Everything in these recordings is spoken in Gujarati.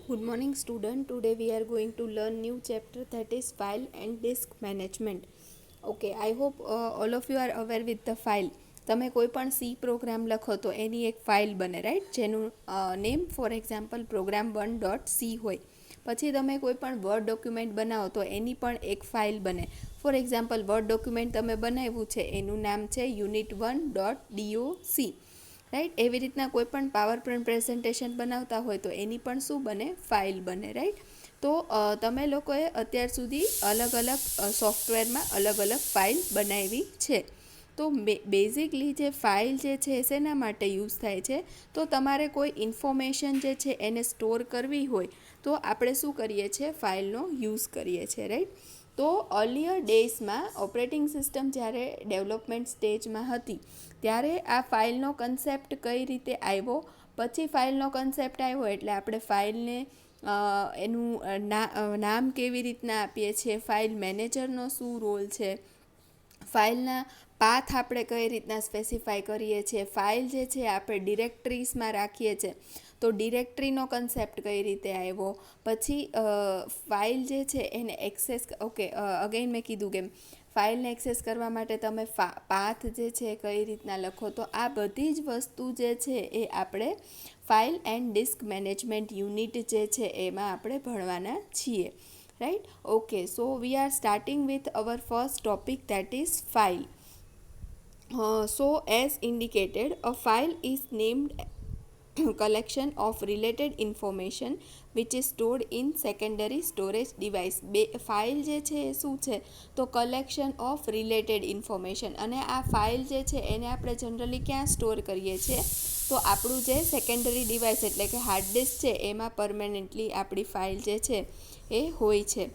Good morning student. Today we are going to learn new chapter, that is file and disk management. Okay, I hope all of you are aware with the file. તમે કોઈ પણ સી પ્રોગ્રામ લખો તો એની એક ફાઇલ બને, રાઈટ, જેનું નેમ ફોર એક્ઝામ્પલ program1.c હોય. પછી તમે કોઈ પણ વર્ડ ડોક્યુમેન્ટ બનાવો તો એની પણ એક ફાઇલ બને. ફોર એક્ઝામ્પલ વર્ડ ડોક્યુમેન્ટ તમે બનાવ્યું છે એનું નામ છે unit1.doc, રાઈટ. એવી રીતના કોઈ પણ પાવર પોઈન્ટ પ્રેઝન્ટેશન બનાવતા હોય તો એની પણ શું બને, ફાઇલ બને, રાઈટ. તો તમે લોકોએ અત્યાર સુધી અલગ અલગ સોફ્ટવેરમાં અલગ અલગ ફાઇલ બનાવી છે. તો બેઝિકલી જે ફાઇલ જે છે શેના માટે યુઝ થાય છે, તો તમારે કોઈ ઇન્ફોર્મેશન જે છે એને સ્ટોર કરવી હોય તો આપણે શું કરીએ છીએ, ફાઇલનો યુઝ કરીએ છીએ, રાઈટ. તો અર્લિયર ડેઝમાં ઓપરેટિંગ સિસ્ટમ જ્યારે ડેવલપમેન્ટ સ્ટેજમાં હતી ત્યારે આ ફાઇલનો કન્સેપ્ટ કઈ રીતે આવ્યો, પછી ફાઇલનો કન્સેપ્ટ આવ્યો એટલે આપણે ફાઇલને એનું નામ કેવી રીતના આપીએ છીએ, ફાઇલ મેનેજરનો શું રોલ છે, ફાઇલના પાથ આપણે કઈ રીતના સ્પેસિફાઈ કરીએ છીએ, ફાઇલ જે છે આપણે ડિરેક્ટરીઝમાં રાખીએ છીએ તો ડિરેક્ટરીનો કન્સેપ્ટ કઈ રીતે આવ્યો, પછી ફાઇલ જે છે એને એક્સેસ, ઓકે, અગેન મેં કીધું કે ફાઇલને એક્સેસ કરવા માટે તમે પાથ જે છે કઈ રીતના લખો, તો આ બધી જ વસ્તુ જે છે એ આપણે file and disk management unit જે છે એમાં આપણે ભણવાના છીએ, right. Okay, so we are starting with our first topic, that is file. So as indicated, a file is named collection of related information which is stored in secondary storage device. File જે છે એ શું છે, તો કલેક્શન ઓફ રિલેટેડ ઇન્ફોર્મેશન. અને આ ફાઇલ જે છે એને આપણે જનરલી ક્યાં સ્ટોર કરીએ છીએ, તો આપણું જે સેકન્ડરી ડિવાઇસ એટલે કે હાર્ડ ડિસ્ક છે એમાં પરમેનન્ટલી આપણી ફાઇલ જે છે એ હોય છે.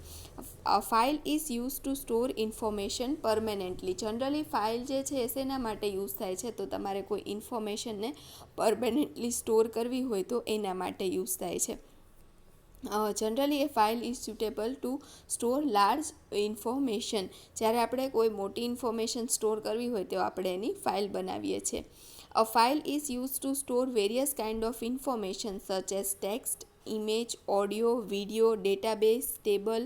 File is use to store information permanently. Generally file જે છે શેના માટે યુઝ થાય છે, તો તમારે કોઈ ઇન્ફોર્મેશનને પરમેનન્ટલી સ્ટોર કરવી હોય તો એના માટે યુઝ થાય છે. Generally a file is suitable to store large information. જ્યારે આપણે કોઈ મોટી ઇન્ફોર્મેશન સ્ટોર કરવી હોય તો આપણે એની ફાઇલ બનાવીએ છીએ. અ file is use to store various kind of information such as text, image, audio, video, database, table,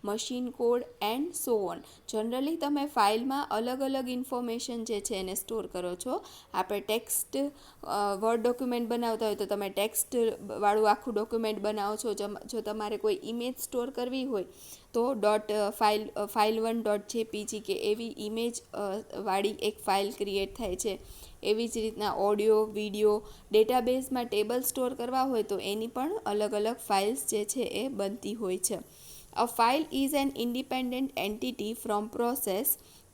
machine code and so on. Generally તમે ફાઇલમાં અલગ અલગ ઇન્ફોર્મેશન જે છે એને સ્ટોર કરો છો. આપણે ટેક્સ્ટ વર્ડ ડોક્યુમેન્ટ બનાવતા હોય તો તમે ટેક્સ્ટવાળું આખું ડોક્યુમેન્ટ બનાવો છો. જો તમારે કોઈ ઇમેજ સ્ટોર કરવી હોય તો file1.jpg કે એવી ઇમેજ વાળી એક ફાઇલ ક્રિએટ થાય છે. એવી જ રીતના ઓડિયો, વિડીયો, ડેટાબેઝમાં ટેબલ સ્ટોર કરવા હોય તો એની પણ અલગ અલગ ફાઇલ્સ જે છે એ બનતી હોય છે. અ file is an independent entity from process,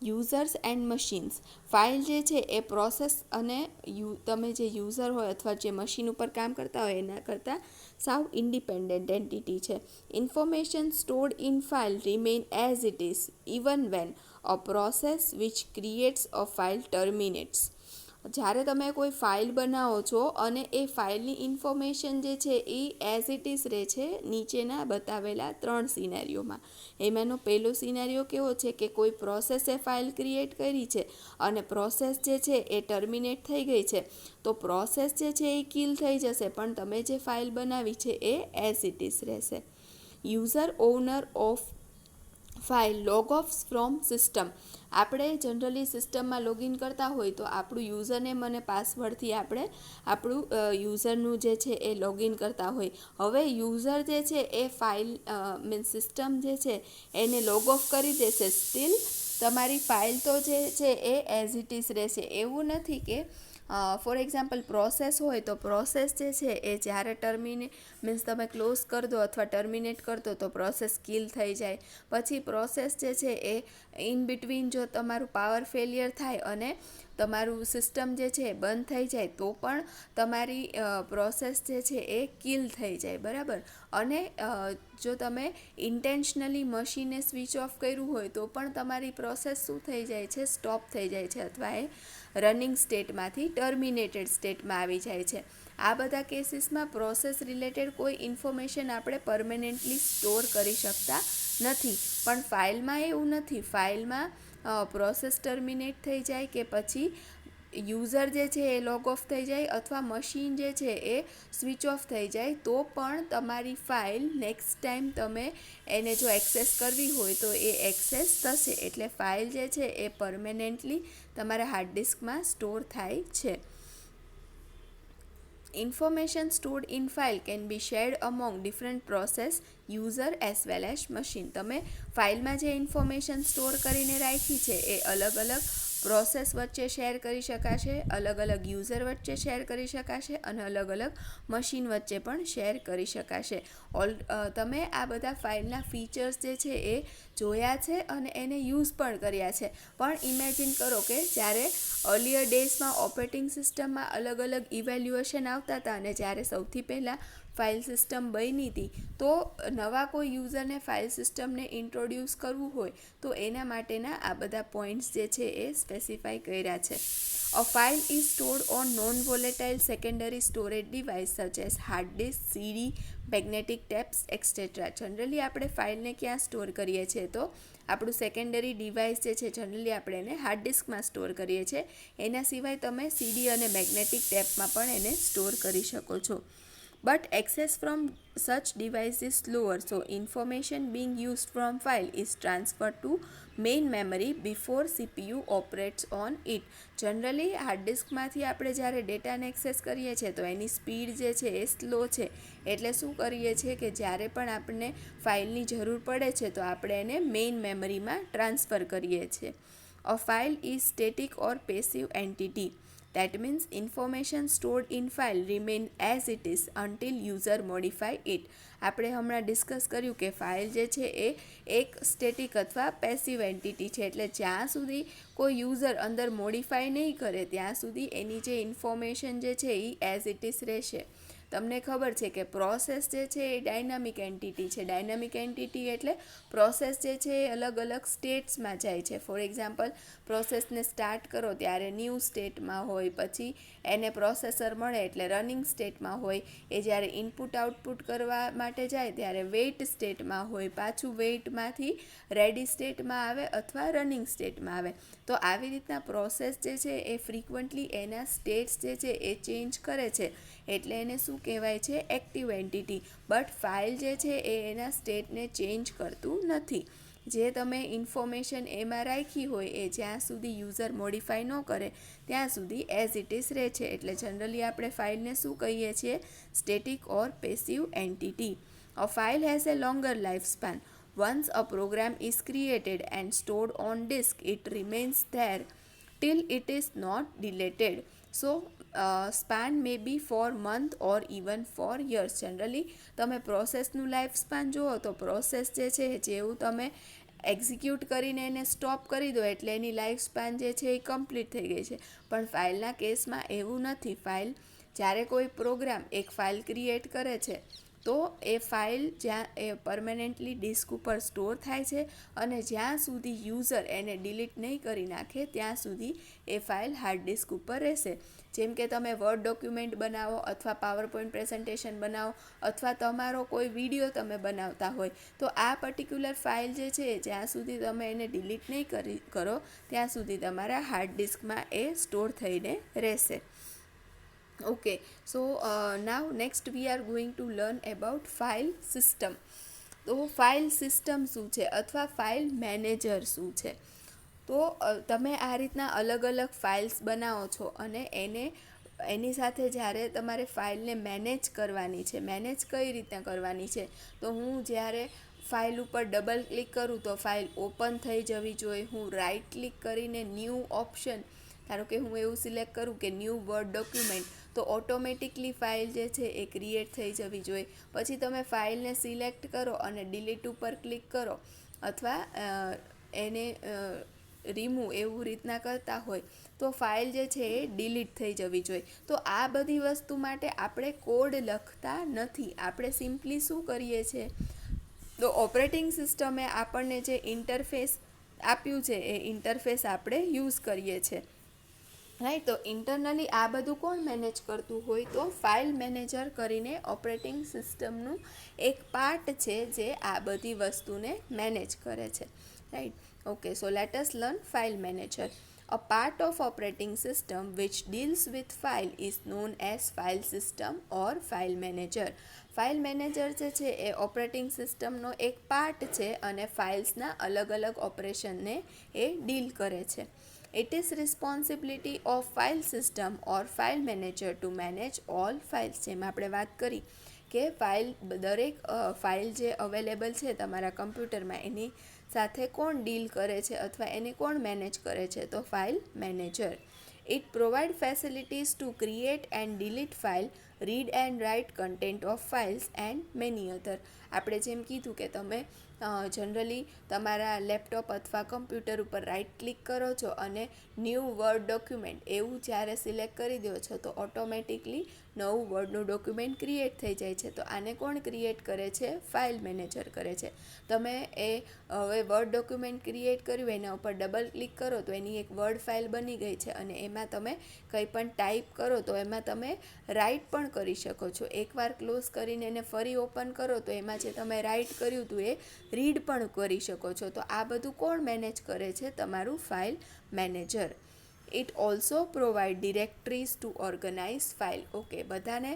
users and machines. File જે છે એ પ્રોસેસ અને તમે જે યુઝર હોય અથવા જે મશીન ઉપર કામ કરતા હોય એના કરતાં સાવ ઇન્ડિપેન્ડન્ટ એન્ટિટી છે. Information stored in file remain as it is even when a process which creates a file terminates. જ્યારે તમે કોઈ ફાઇલ બનાવો છો અને એ ફાઇલની ઇન્ફોર્મેશન જે છે એ એઝ ઇટ ઇઝ રહે છે નીચેના બતાવેલા 3 સિનેરિયોમાં. એમાંનો પહેલો સિનેરિયો કેવો છે કે કોઈ પ્રોસેસે ફાઇલ ક્રિએટ કરી છે અને પ્રોસેસ જે છે એ ટર્મિનેટ થઈ ગઈ છે, તો પ્રોસેસ જે છે એ કિલ થઈ જશે પણ તમે જે ફાઇલ બનાવી છે એ એઝ ઇટ ઇઝ રહેશે. User honour of file log of from system. આપણે જનરલી સિસ્ટમમાં લોગિન કરતા હોય તો આપણું યુઝરનેમ અને પાસવર્ડથી આપણે આપણું યુઝરનું જે છે એ લોગિન કરતા હોય. હવે યુઝર જે છે એ ફાઇલ મીન્સ સિસ્ટમ જે છે એને લોગ ઓફ કરી દેશે, સ્ટીલ તમારી ફાઇલ તો જે છે એ એઝ ઇટ ઇઝ રહેશે. એવું નથી કે ફોર એક્ઝામ્પલ પ્રોસેસ હોય તો પ્રોસેસ જે છે એ જ્યારે મીન્સ તમે ક્લોઝ કરી દો અથવા ટર્મિનેટ કરી દો તો પ્રોસેસ કિલ થઈ જાય. પછી પ્રોસેસ જે છે એ ઇન બિટવીન જો તમારું પાવર ફેલિયર થાય અને તમારું સિસ્ટમ જે છે એ બંધ થઈ જાય તો પણ તમારી પ્રોસેસ જે છે એ કિલ થઈ જાય, બરાબર. અને જો તમે ઇન્ટેન્શનલી મશીનને સ્વિચ ઓફ કર્યું હોય તો પણ તમારી પ્રોસેસ શું થઈ જાય છે, સ્ટોપ થઈ જાય છે અથવા એ રનિંગ સ્ટેટમાંથી ટર્મિનેટેડ સ્ટેટમાં આવી જાય છે. આ બધા કેસીસમાં પ્રોસેસ રિલેટેડ કોઈ ઇન્ફોર્મેશન આપણે પરમેનન્ટલી સ્ટોર કરી શકતા નથી. પણ ફાઇલમાં એવું નથી. ફાઇલમાં પ્રોસેસ ટર્મિનેટ થઈ જાય કે પછી યુઝર જે છે એ લોગ ઓફ થઈ જાય અથવા મશીન જે છે એ સ્વિચ ઓફ થઈ જાય તો પણ તમારી ફાઇલ નેક્સ્ટ ટાઈમ તમે એને જો એક્સેસ કરવી હોય તો એ એક્સેસ થશે. એટલે ફાઇલ જે છે એ પરમેનન્ટલી તમારા હાર્ડ ડિસ્કમાં સ્ટોર થાય છે. Information stored in file can be shared among different process, user as well as machine. તમે ફાઇલમાં જે ઇન્ફોર્મેશન સ્ટોર કરીને રાખી છે એ અલગ અલગ પ્રોસેસ વચ્ચે શેર કરી શકાશે, અલગ અલગ યુઝર વચ્ચે શેર કરી શકાશે અને અલગ અલગ મશીન વચ્ચે પણ શેર કરી શકાશે. તમે આ બધા ફાઇલના ફીચર્સ જે છે એ જોયા છે અને એને યુઝ પણ કર્યા છે. પણ ઇમેજિન કરો કે જ્યારે અર્લિયર ડેઝમાં ઓપરેટિંગ સિસ્ટમમાં અલગ અલગ ઇવેલ્યુએશન આવતા હતા અને જ્યારે સૌથી પહેલાં ફાઇલ સિસ્ટમ બની હતી તો નવા કોઈ યુઝરને ફાઇલ સિસ્ટમને ઇન્ટ્રોડ્યુસ કરવું હોય તો એના માટેના આ બધા પોઈન્ટ્સ જે છે એ સ્પેસિફાઈ કર્યા છે. A file is stored on non-volatile secondary storage device such as hard disk, CD, magnetic tapes, etc. Generally આપણે ફાઇલને ક્યાં સ્ટોર કરીએ છીએ તો આપણું સેકન્ડરી ડિવાઇસ જે છે જનરલી આપણે એને હાર્ડ ડિસ્કમાં સ્ટોર કરીએ છીએ. એના સિવાય તમે સીડી અને મેગ્નેટિક ટેપમાં પણ એને સ્ટોર કરી શકો છો. But access from such device is slower, so information being used from file is transferred to main memory before CPU operates on it. Generally hard ડિસ્કમાંથી આપણે જ્યારે ડેટાને એક્સેસ કરીએ છીએ તો એની સ્પીડ જે છે એ સ્લો છે. એટલે શું કરીએ છીએ કે જ્યારે પણ આપણને ફાઇલની જરૂર પડે છે તો આપણે એને મેઇન મેમરીમાં ટ્રાન્સફર કરીએ છીએ. A file is static or passive entity. That means information stored in file remain as it is until user modify it. આપણે હમણાં ડિસ્કસ કર્યું કે ફાઇલ જે છે એ એક સ્ટેટિક અથવા પેસિવ એન્ટિટી છે. એટલે જ્યાં સુધી કોઈ યુઝર અંદર મોડિફાઈ નહીં કરે ત્યાં સુધી એની જે ઇન્ફોર્મેશન જે છે એ એઝ ઇટ ઇઝ રહેશે. તમને ખબર છે કે પ્રોસેસ જે છે એ ડાયનામિક એન્ટિટી છે. ડાયનામિક એન્ટિટી એટલે પ્રોસેસ જે છે એ અલગ અલગ સ્ટેટ્સમાં જાય છે. ફોર એક્ઝામ્પલ પ્રોસેસને સ્ટાર્ટ કરો ત્યારે ન્યૂ સ્ટેટમાં હોય, પછી એને પ્રોસેસર મળે એટલે રનિંગ સ્ટેટમાં હોય, એ જ્યારે ઇનપુટ આઉટપુટ કરવા માટે જાય ત્યારે વેઇટ સ્ટેટમાં હોય, પાછું વેઇટમાંથી રેડી સ્ટેટમાં આવે અથવા રનિંગ સ્ટેટમાં આવે. તો આવી રીતના પ્રોસેસ જે છે એ ફ્રીક્વન્ટલી એના સ્ટેટ્સ જે છે એ ચેન્જ કરે છે. એટલે એને શું કહેવાય છે? Active entity. બટ ફાઇલ જે છે એ એના સ્ટેટને ચેન્જ કરતું નથી. જે તમે ઇન્ફોર્મેશન એમાં રાખી હોય એ જ્યાં સુધી યુઝર મોડિફાઈ ન કરે ત્યાં સુધી એઝ ઇટ ઇઝ રહે છે. એટલે જનરલી આપણે ફાઇલને શું કહીએ છીએ? Static or passive entity. A file has a longer lifespan. Once a program is created and stored on disk, it remains there till it is not deleted. So, span may be for month or even for years. Generally તમે પ્રોસેસનું લાઈફ સ્પાન જુઓ તો પ્રોસેસ જે છે જેવું તમે એક્ઝિક્યુટ કરીને એને સ્ટોપ કરી દો એટલે એની લાઈફ સ્પાન જે છે એ કમ્પ્લીટ થઈ ગઈ છે. પણ ફાઇલના કેસમાં એવું નથી. ફાઇલ જ્યારે કોઈ પ્રોગ્રામ એક ફાઇલ ક્રિએટ કરે છે તો એ ફાઇલ જ્યાં એ પરમેનન્ટલી ડિસ્ક ઉપર સ્ટોર થાય છે અને જ્યાં સુધી યુઝર એને ડિલીટ નહીં કરી નાખે ત્યાં સુધી એ ફાઇલ હાર્ડ ડિસ્ક ઉપર રહેશે. જેમ કે તમે વર્ડ ડોક્યુમેન્ટ બનાવો અથવા પાવર પોઈન્ટ પ્રેઝન્ટેશન બનાવો અથવા તમારો કોઈ વિડીયો તમે બનાવતા હોય તો આ પર્ટિક્યુલર ફાઇલ જે છે જ્યાં સુધી તમે એને ડિલીટ નહીં કરો ત્યાં સુધી તમારા હાર્ડ ડિસ્કમાં એ સ્ટોર થઈને રહેશે. Okay, so now next we are going to learn about file system. તો ફાઇલ સિસ્ટમ શું છે અથવા ફાઇલ મેનેજર શું છે? તો તમે આ રીતના અલગ અલગ ફાઇલ્સ બનાવો છો અને એની સાથે જ્યારે તમારે ફાઇલને મેનેજ કરવાની છે. મેનેજ કઈ રીતના કરવાની છે? તો હું જ્યારે ફાઇલ ઉપર ડબલ ક્લિક કરું તો ફાઇલ ઓપન થઈ જવી જોઈએ. હું રાઇટ ક્લિક કરીને ન્યૂ ઓપ્શન, ધારો કે હું એવું સિલેક્ટ કરું કે ન્યૂ વર્ડ ડોક્યુમેન્ટ, તો ઓટોમેટિકલી ફાઇલ જે છે એ ક્રિએટ થઈ જવી જોઈએ. પછી તમે ફાઇલને સિલેક્ટ કરો અને ડિલીટ ઉપર ક્લિક કરો અથવા એને રિમૂવ એવું રીતના કરતા હોય તો ફાઇલ જે છે એ ડિલીટ થઈ જવી જોઈએ. તો આ બધી વસ્તુ માટે આપણે કોડ લખતા નથી. આપણે સિમ્પલી શું કરીએ છીએ? તો ઓપરેટિંગ સિસ્ટમે આપણને જે ઇન્ટરફેસ આપ્યું છે એ ઇન્ટરફેસ આપણે યુઝ કરીએ છીએ. રાઈટ. તો ઇન્ટરનલી આ બધું કોણ મેનેજ કરતું હોય? તો ફાઇલ મેનેજર કરીને ઓપરેટિંગ સિસ્ટમનું એક પાર્ટ છે જે આ બધી વસ્તુને મેનેજ કરે છે. Right. Okay, so let us learn file manager. A part of operating system which deals with file is known as file system or file manager. File manager જે છે એ ઓપરેટિંગ સિસ્ટમનો એક પાર્ટ છે અને ફાઇલ્સના અલગ અલગ ઓપરેશનને એ ડીલ કરે છે. It is responsibility of file system or file manager to manage all files. જેમ આપણે વાત કરી કે દરેક ફાઇલ જે અવેલેબલ છે તમારા કમ્પ્યુટરમાં એની સાથે કોણ ડીલ કરે છે અથવા એને કોણ મેનેજ કરે છે, તો file manager. It provide facilities to create and delete file, read and write content of files and many other. આપણે જેમ કીધું કે તમે જનરલી તમારા લેપટોપ અથવા કમ્પ્યુટર ઉપર રાઇટ ક્લિક કરો છો અને ન્યૂ વર્ડ ડોક્યુમેન્ટ એવું જ્યારે સિલેક્ટ કરી દો છો તો ઓટોમેટિકલી નવું વર્ડનું ડોક્યુમેન્ટ ક્રિએટ થઈ જાય છે. તો આને કોણ ક્રિએટ કરે છે? ફાઇલ મેનેજર કરે છે. તમે હવે વર્ડ ડોક્યુમેન્ટ ક્રિએટ કર્યું, એના ઉપર ડબલ ક્લિક કરો તો એની એક વર્ડ ફાઇલ બની ગઈ છે અને એમાં તમે કંઈ પણ ટાઈપ કરો તો એમાં તમે રાઇટ પણ કરી શકો છો. એકવાર ક્લોઝ કરીને એને ફરી ઓપન કરો તો એમાં જે તમે રાઇટ કર્યું હતું એ રીડ પણ કરી શકો છો. તો આ બધું કોણ મેનેજ કરે છે? તમારું file manager. It also provide directories to organise file. Okay, બધાને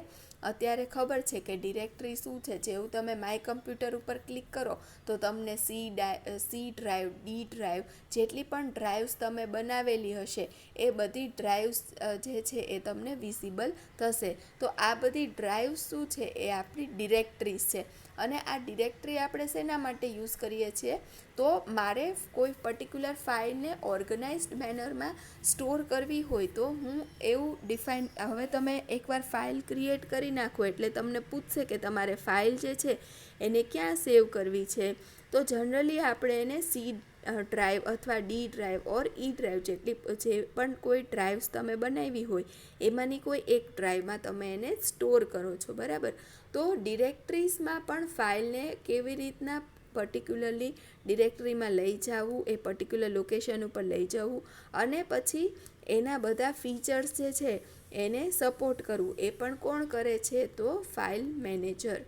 અત્યારે ખબર છે કે ડિરેક્ટરી શું છે. જેવું તમે માય કમ્પ્યુટર ઉપર ક્લિક કરો તો તમને સી ડ્રાઈવ, ડી ડ્રાઈવ, જેટલી પણ ડ્રાઈવ્સ તમે બનાવેલી હશે એ બધી ડ્રાઈવ્સ જે છે એ તમને વિઝિબલ થશે. તો આ બધી ડ્રાઈવ્સ શું છે? એ આપણી ડિરેક્ટરીઝ છે. અને આ ડિરેક્ટરી આપણે શેના માટે યુઝ કરીએ છીએ? તો મારે કોઈ પર્ટિક્યુલર ફાઇલને ઓર્ગનાઇઝડ મેનરમાં સ્ટોર કરવી હોય તો હું એવું ડિફાઇન, હવે તમે એકવાર ફાઇલ ક્રિએટ કરી નાખો એટલે તમને પૂછશે કે તમારે ફાઇલ જે છે એને ક્યાં સેવ કરવી છે. તો જનરલી આપણે એને સી ડ્રાઈવ અથવા ડી ડ્રાઈવ ઓર ઈ ડ્રાઈવ, જે પણ કોઈ ડ્રાઈવ્સ તમે બનાવી હોય એમાંની કોઈ એક ડ્રાઈવમાં તમે એને સ્ટોર કરો છો, બરાબર. તો ડિરેક્ટરીઝમાં પણ ફાઇલને કેવી રીતના પર્ટિક્યુલરલી ડિરેક્ટરીમાં લઈ જવું, એ પર્ટિક્યુલર લોકેશન ઉપર લઈ જવું અને પછી એના બધા ફીચર્સ જે છે એને સપોર્ટ કરવું, એ પણ કોણ કરે છે? તો file manager.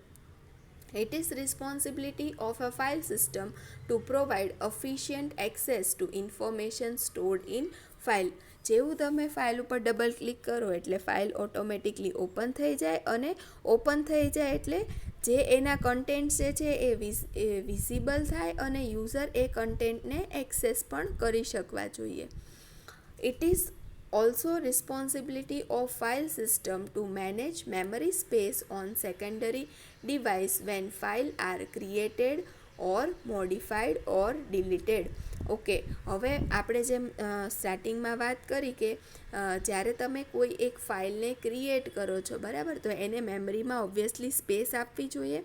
It is responsibility of a file system to provide efficient access to information stored in file. જેવું તમે ફાઇલ ઉપર ડબલ ક્લિક કરો એટલે ફાઇલ ઓટોમેટિકલી ઓપન થઈ જાય અને ઓપન થઈ જાય એટલે જે એના કન્ટેન્ટ જે છે એ વિઝિબલ થાય અને યુઝર એ કન્ટેન્ટને એક્સેસ પણ કરી શકવા જોઈએ. It is also responsibility of file system to manage memory space on secondary device when file are created or modified or deleted. Okay, હવે આપણે જેમ સ્ટાર્ટિંગમાં વાત કરી કે જ્યારે તમે કોઈ એક ફાઇલને ક્રિએટ કરો છો, બરાબર, તો એને મેમરીમાં ઓબ્વિયસલી સ્પેસ આપવી જોઈએ.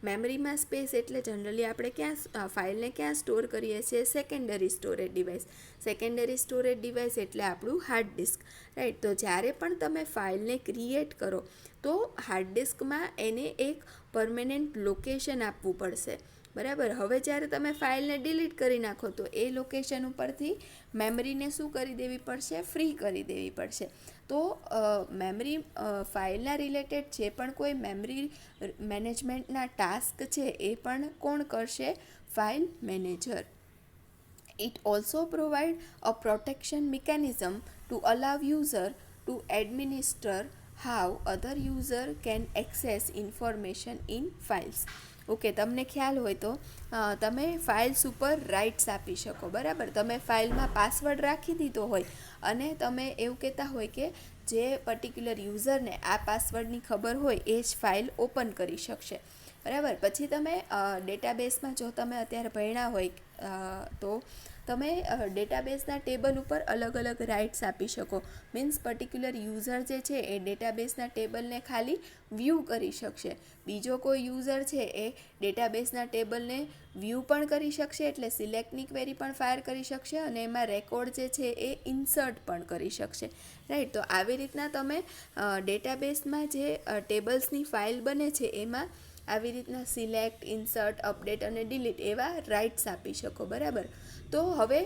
મેમરીમાં સ્પેસ એટલે જનરલી આપણે ફાઇલને ક્યાં સ્ટોર કરીએ છીએ? Secondary storage device. Secondary storage device એટલે આપણું હાર્ડ ડિસ્ક, રાઈટ. તો જ્યારે પણ તમે ફાઇલને ક્રિએટ કરો તો હાર્ડ ડિસ્કમાં એને એક પરમેનન્ટ લોકેશન આપવું પડશે, બરાબર. હવે જ્યારે તમે ફાઇલને ડિલીટ કરી નાખો તો એ લોકેશન ઉપરથી મેમરીને શું કરી દેવી પડશે? ફ્રી કરી દેવી પડશે. તો મેમરી ફાઇલના રિલેટેડ જે પણ કોઈ મેમરી મેનેજમેન્ટના ટાસ્ક છે એ પણ કોણ કરશે? File manager. It also provide a protection mechanism to allow user to administer how other user can access information in files. Okay, તમને ખ્યાલ હોય તો તમે ફાઇલ્સ ઉપર રાઇટ્સ આપી શકો, બરાબર. તમે ફાઇલમાં પાસવર્ડ રાખી દીધો હોય અને તમે એવું કહેતા હોય કે જે પર્ટિક્યુલર યુઝરને આ પાસવર્ડની ખબર હોય એ જ ફાઇલ ઓપન કરી શકશે, બરાબર. પછી તમે ડેટાબેઝમાં જો તમે અત્યારે ભણ્યા હોય તો તમે ડેટાબેઝના ટેબલ ઉપર અલગ અલગ રાઇટ્સ આપી શકો. મીન્સ પર્ટિક્યુલર યુઝર જે છે એ ડેટાબેઝના ટેબલને ખાલી વ્યૂ કરી શકશે. બીજો કોઈ યુઝર છે એ ડેટાબેઝના ટેબલને વ્યૂ પણ કરી શકશે, એટલે સિલેક્ટની ક્વેરી પણ ફાયર કરી શકશે અને એમાં રેકોર્ડ જે છે એ ઇન્સર્ટ પણ કરી શકશે, રાઈટ. તો આવી રીતના તમે ડેટાબેઝમાં જે ટેબલ્સની ફાઇલ બને છે એમાં આવી રીતના સિલેક્ટ, ઇન્સર્ટ, અપડેટ અને ડિલીટ એવા રાઇટ્સ આપી શકો, બરાબર. તો હવે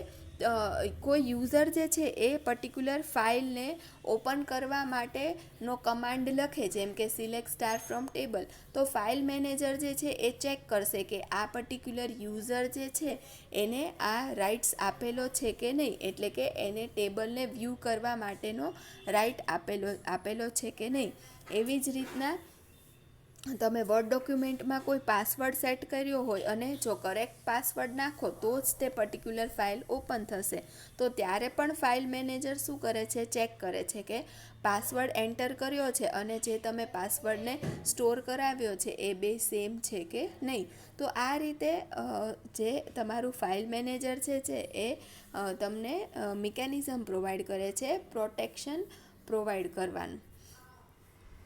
કોઈ યુઝર જે છે એ પર્ટિક્યુલર ફાઇલને ઓપન કરવા માટેનો કમાન્ડ લખે, જેમ કે સિલેક્ટ સ્ટાર ફ્રોમ ટેબલ, તો ફાઇલ મેનેજર જે છે એ ચેક કરશે કે આ પર્ટિક્યુલર યુઝર જે છે એને આ રાઇટ્સ આપેલો છે કે નહીં, એટલે કે એને ટેબલને વ્યૂ કરવા માટેનો રાઇટ આપેલો છે કે નહીં. એવી જ રીતના તમે વર્ડ ડોક્યુમેન્ટમાં કોઈ પાસવર્ડ સેટ કર્યો હોય અને જો કરેક્ટ પાસવર્ડ નાખો તો જ તે પર્ટિક્યુલર ફાઇલ ઓપન થશે. તો ત્યારે પણ ફાઇલ મેનેજર શું કરે છે, ચેક કરે છે કે પાસવર્ડ એન્ટર કર્યો છે અને જે તમે પાસવર્ડને સ્ટોર કરાવ્યો છે એ બે સેમ છે કે નહીં. તો આ રીતે જે તમારું ફાઇલ મેનેજર છે એ તમને મિકેનિઝમ પ્રોવાઈડ કરે છે પ્રોટેક્શન પ્રોવાઈડ કરવાનું.